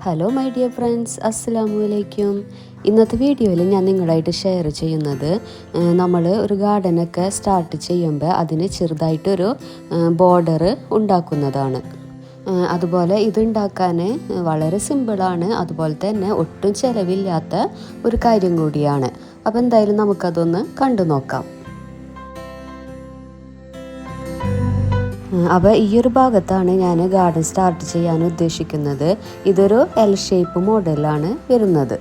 Hello my dear friends, അസ്സലാമു അലൈക്കും. ഇന്നത്തെ വീഡിയോയിൽ ഞാൻ നിങ്ങളായിട്ട് ഷെയർ ചെയ്യുന്നത് നമ്മൾ ഒരു ഗാർഡനൊക്കെ സ്റ്റാർട്ട് ചെയ്യുമ്പോൾ അതിന് ചെറുതായിട്ടൊരു ബോർഡർ ഉണ്ടാക്കുന്നതാണ്. അതുപോലെ ഇതുണ്ടാക്കാൻ വളരെ സിമ്പിളാണ്, അതുപോലെ തന്നെ ഒട്ടും ചിലവില്ലാത്ത ഒരു കാര്യം കൂടിയാണ്. അപ്പോൾ എന്തായാലും നമുക്കതൊന്ന് കണ്ടു നോക്കാം. അപ്പോൾ ഈ ഒരു ഭാഗത്താണ് ഞാൻ ഗാർഡൻ സ്റ്റാർട്ട് ചെയ്യാൻ ഉദ്ദേശിക്കുന്നത്. ഇതൊരു എൽ ഷേപ്പ് മോഡലാണ് വരുന്നത്.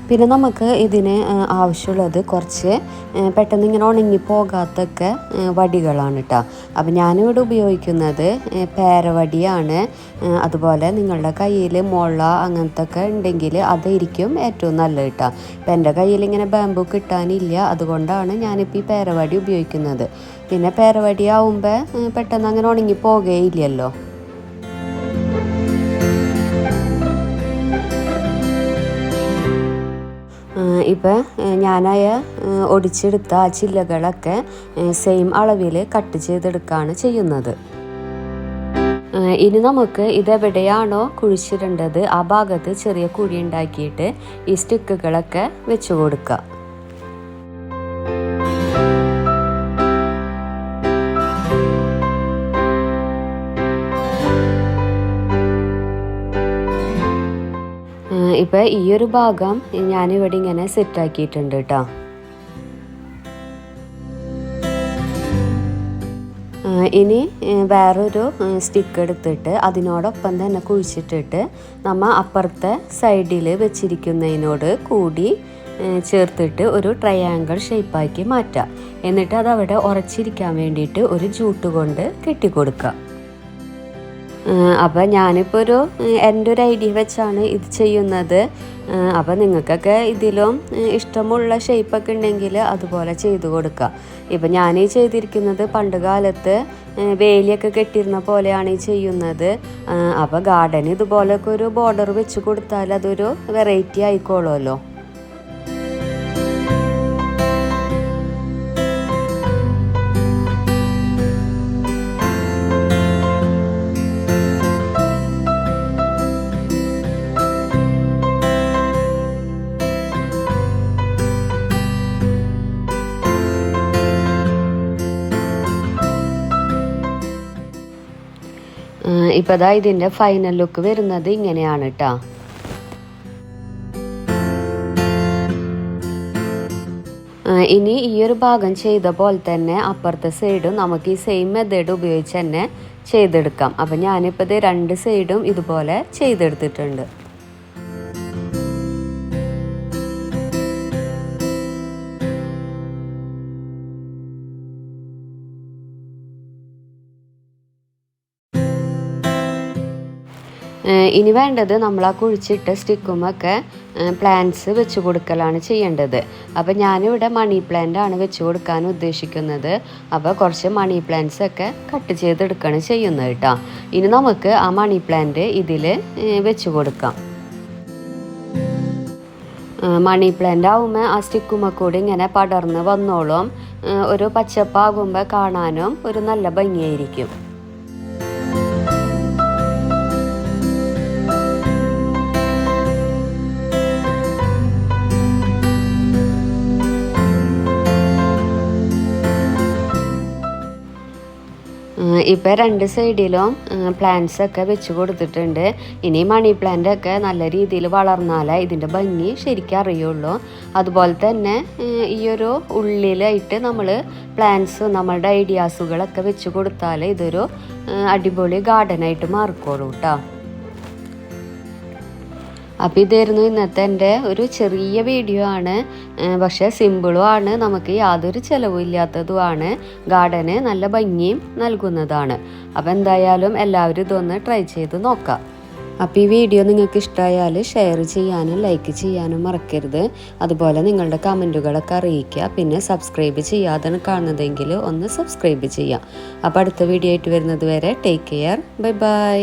പിന്നെ നമുക്ക് ഇതിന് ആവശ്യമുള്ളത് കുറച്ച് പെട്ടെന്ന് ഇങ്ങനെ ഉണങ്ങി പോകാത്തൊക്കെ വടികളാണ് കേട്ടോ. അപ്പം ഞാനിവിടെ ഉപയോഗിക്കുന്നത് പേരവടിയാണ്. അതുപോലെ നിങ്ങളുടെ കയ്യിൽ മുള അങ്ങനത്തെ ഒക്കെ ഉണ്ടെങ്കിൽ അതായിരിക്കും ഏറ്റവും നല്ലത് കേട്ടോ. ഇപ്പം എൻ്റെ കയ്യിൽ ഇങ്ങനെ ബാമ്പു കിട്ടാനില്ല, അതുകൊണ്ടാണ് ഞാനിപ്പോൾ ഈ പേരവടി ഉപയോഗിക്കുന്നത്. പിന്നെ പേരവടി ആവുമ്പോൾ പെട്ടെന്ന് അങ്ങനെ ഉണങ്ങി പോകുകയില്ലല്ലോ. ഇപ്പം ഞാനായ ഒടിച്ചെടുത്ത ആ ചില്ലകളൊക്കെ സെയിം അളവിൽ കട്ട് ചെയ്തെടുക്കുകയാണ് ചെയ്യുന്നത്. ഇനി നമുക്ക് ഇതെവിടെയാണോ കുഴിച്ചിടേണ്ടത് ആ ഭാഗത്ത് ചെറിയ കുഴി ഉണ്ടാക്കിയിട്ട് ഈ സ്റ്റിക്കുകളൊക്കെ വെച്ച് കൊടുക്കുക. ഇപ്പം ഈ ഒരു ഭാഗം ഞാനിവിടെ ഇങ്ങനെ സെറ്റാക്കിയിട്ടുണ്ട് കേട്ടോ. ഇനി വേറൊരു സ്റ്റിക്ക് എടുത്തിട്ട് അതിനോടൊപ്പം തന്നെ കുഴിച്ചിട്ടിട്ട് നമ്മൾ അപ്പുറത്തെ സൈഡിൽ വെച്ചിരിക്കുന്നതിനോട് കൂടി ചേർത്തിട്ട് ഒരു ട്രയാങ്കിൾ ഷേപ്പാക്കി മാറ്റാം. എന്നിട്ട് അതവിടെ ഉറച്ചിരിക്കാൻ വേണ്ടിയിട്ട് ഒരു ജൂട്ട് കൊണ്ട് കെട്ടിക്കൊടുക്കുക. അപ്പം ഞാനിപ്പോൾ എൻ്റെ ഒരു ഐഡിയ വെച്ചാണ് ഇത് ചെയ്യുന്നത്. അപ്പം നിങ്ങൾക്കൊക്കെ ഇതിലും ഇഷ്ടമുള്ള ഷേപ്പൊക്കെ ഉണ്ടെങ്കിൽ അതുപോലെ ചെയ്ത് കൊടുക്കുക. ഇപ്പം ഞാൻ ഈ ചെയ്തിരിക്കുന്നത് പണ്ട് കാലത്ത് വേലിയൊക്കെ കെട്ടിയിരുന്ന പോലെയാണ് ഈ ചെയ്യുന്നത്. അപ്പോൾ ഗാർഡൻ ഇതുപോലൊക്കെ ഒരു ബോർഡർ വെച്ച് കൊടുത്താൽ അതൊരു വെറൈറ്റി ആയിക്കോളുമല്ലോ. ഇപ്പോൾ ദാ ഇതിൻ്റെ ഫൈനൽ ലുക്ക് വരുന്നത് ഇങ്ങനെയാണ് കേട്ടോ. ഇനി ഈ ഒരു ഭാഗം ചെയ്ത പോലെ തന്നെ അപ്പുറത്തെ സൈഡും നമുക്ക് ഈ സെയിം മെത്തേഡ് ഉപയോഗിച്ച് തന്നെ ചെയ്തെടുക്കാം. അപ്പം ഞാനിപ്പോൾ ഇത് രണ്ട് സൈഡും ഇതുപോലെ ചെയ്തെടുത്തിട്ടുണ്ട്. ഇനി വേണ്ടത് നമ്മൾ ആ കുഴിച്ചിട്ട് സ്റ്റിക്കുമൊക്കെ പ്ലാന്റ്സ് വെച്ച് കൊടുക്കലാണ് ചെയ്യേണ്ടത്. അപ്പോൾ ഞാനിവിടെ മണി പ്ലാന്റ് ആണ് വെച്ച് കൊടുക്കാൻ ഉദ്ദേശിക്കുന്നത്. അപ്പോൾ കുറച്ച് മണി പ്ലാന്റ്സ് ഒക്കെ കട്ട് ചെയ്തെടുക്കുകയാണ് ചെയ്യുന്നത് കേട്ടോ. ഇനി നമുക്ക് ആ മണി പ്ലാന്റ് ഇതിൽ വെച്ച് കൊടുക്കാം. മണി പ്ലാന്റ് ആവുമ്പോൾ ആ സ്റ്റിക്കുമൊക്കെ ഇങ്ങനെ പടർന്ന് വന്നോളും. ഒരു പച്ചപ്പാകുമ്പോൾ കാണാനും ഒരു നല്ല ഭംഗിയായിരിക്കും. ഇപ്പം രണ്ട് സൈഡിലും പ്ലാന്റ്സ് ഒക്കെ വെച്ച് കൊടുത്തിട്ടുണ്ട്. ഇനി മണി പ്ലാന്റ് ഒക്കെ നല്ല രീതിയിൽ വളർന്നാലേ ഇതിൻ്റെ ഭംഗി ശരിക്കും അറിയുള്ളൂ. അതുപോലെ തന്നെ ഈ ഒരു ഉള്ളിലായിട്ട് നമ്മൾ പ്ലാന്റ്സ് നമ്മളുടെ ഐഡിയാസുകളൊക്കെ വെച്ച് കൊടുത്താൽ ഇതൊരു അടിപൊളി ഗാർഡനായിട്ട് മാറിക്കോളൂ കേട്ടോ. അപ്പോൾ ഇതായിരുന്നു ഇന്നത്തെ എൻ്റെ ഒരു ചെറിയ വീഡിയോ ആണ്. പക്ഷേ സിമ്പിളും ആണ്, നമുക്ക് യാതൊരു ചിലവും ഇല്ലാത്തതുമാണ്, ഗാർഡന് നല്ല ഭംഗിയും നൽകുന്നതാണ്. അപ്പോൾ എന്തായാലും എല്ലാവരും ഇതൊന്ന് ട്രൈ ചെയ്ത് നോക്കാം. അപ്പോൾ ഈ വീഡിയോ നിങ്ങൾക്ക് ഇഷ്ടമായാൽ ഷെയർ ചെയ്യാനും ലൈക്ക് ചെയ്യാനും മറക്കരുത്. അതുപോലെ നിങ്ങളുടെ കമൻറ്റുകളൊക്കെ അറിയിക്കുക. പിന്നെ സബ്സ്ക്രൈബ് ചെയ്യാതെ കാണുന്നതെങ്കിൽ ഒന്ന് സബ്സ്ക്രൈബ് ചെയ്യാം. അപ്പോൾ അടുത്ത വീഡിയോ ആയിട്ട് വരുന്നത് വരെ ടേക്ക് കെയർ, ബൈ ബൈ.